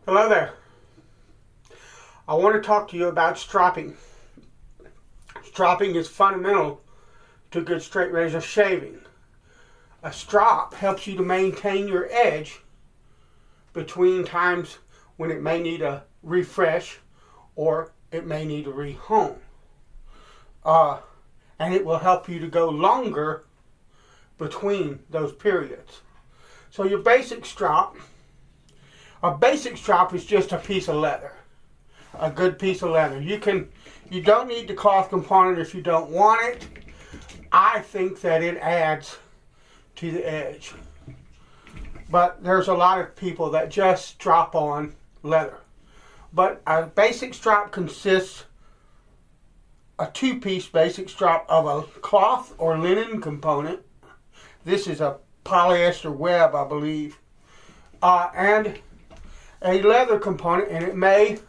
Hello there. I want to talk to you about stropping. Stropping is fundamental to good straight razor shaving. A strop helps you to maintain your edge between times when it may need a refresh or it may need a rehome. And it will help you to go longer between those periods. So your basic strop, a basic strop is just a piece of leather. A good piece of leather. You don't need the cloth component if you don't want it. I think that it adds to the edge. But there's a lot of people that just strop on leather. But a basic strop consists a two-piece basic strop of a cloth or linen component. This is a polyester web, I believe. And a leather component, and it may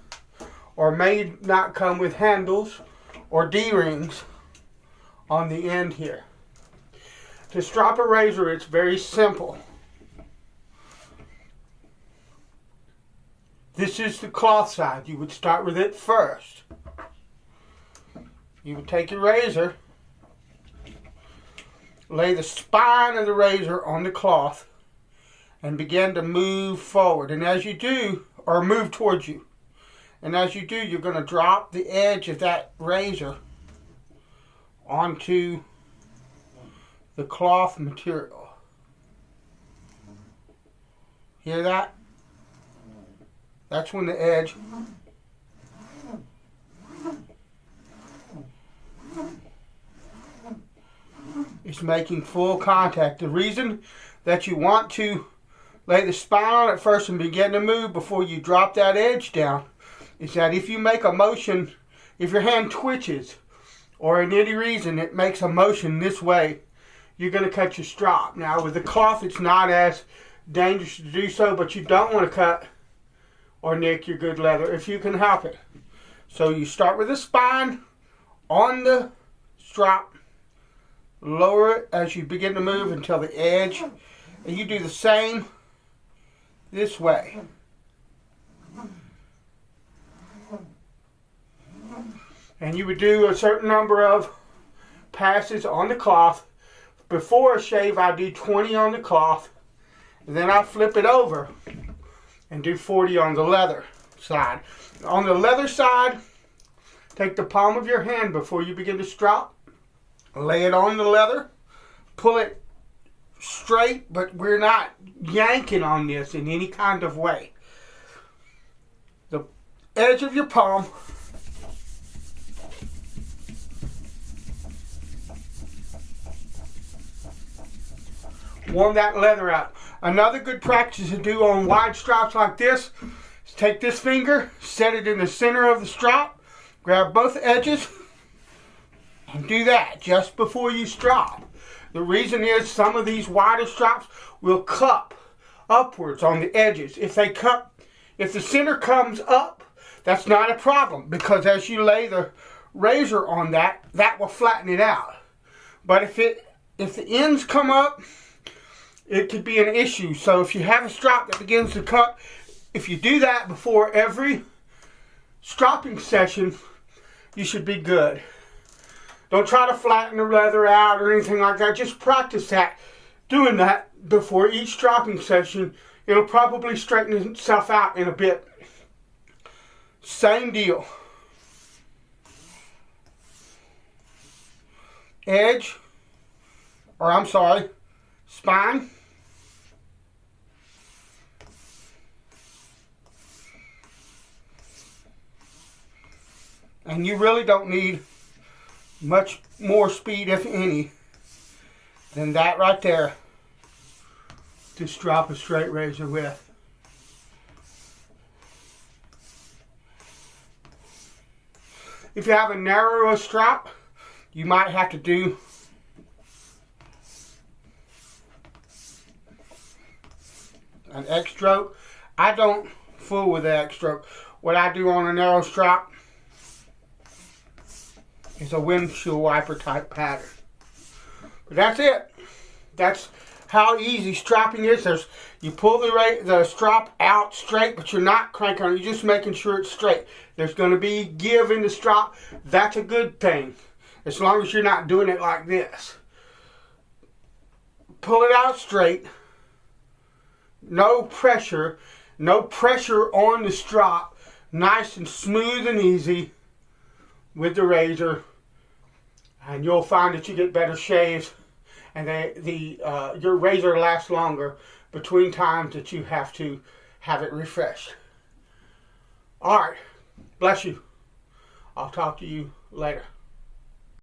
or may not come with handles or D-rings on the end here. To strop a razor, it's very simple. This is the cloth side. You would start with it first. You would take your razor, lay the spine of the razor on the cloth, and begin to move forward. And as you do, or move towards you, and as you do, you're going to drop the edge of that razor onto the cloth material. Hear that? That's when the edge is making full contact. The reason that you want to lay the spine on it first and begin to move before you drop that edge down is that if you make a motion, if your hand twitches or in any reason it makes a motion this way, you're going to cut your strop. Now with the cloth it's not as dangerous to do so, but you don't want to cut or nick your good leather if you can help it. So you start with the spine on the strop, lower it as you begin to move until the edge, and you do the same this way. And you would do a certain number of passes on the cloth. Before a shave, I do 20 on the cloth, and then I flip it over and do 40 on the leather side. On the leather side, take the palm of your hand before you begin to strop, lay it on the leather, pull it straight, but we're not yanking on this in any kind of way. The edge of your palm warm that leather out. Another good practice to do on wide straps like this is take this finger, set it in the center of the strap, grab both edges, and do that just before you strop. The reason is some of these wider straps will cup upwards on the edges. If the center comes up, that's not a problem, because as you lay the razor on that will flatten it out. But if the ends come up, it could be an issue. So if you have a strap that begins to cut, if you do that before every stropping session, you should be good. Don't try to flatten the leather out or anything like that. Just practice that. Doing that before each stropping session, it'll probably straighten itself out in a bit. Same deal. Spine. And you really don't need much more speed, if any, than that right there to strop a straight razor with. If you have a narrower strap, you might have to do an X stroke. I don't fool with the X stroke. What I do on a narrow strap is a windshield wiper type pattern. But that's it. That's how easy stropping is. You pull the strop out straight, but you're not cranking on it. You're just making sure it's straight. There's going to be give in the strop. That's a good thing, as long as you're not doing it like this. Pull it out straight. No pressure. No pressure on the strop. Nice and smooth and easy with the razor. And you'll find that you get better shaves. And your razor lasts longer between times that you have to have it refreshed. Alright. Bless you. I'll talk to you later.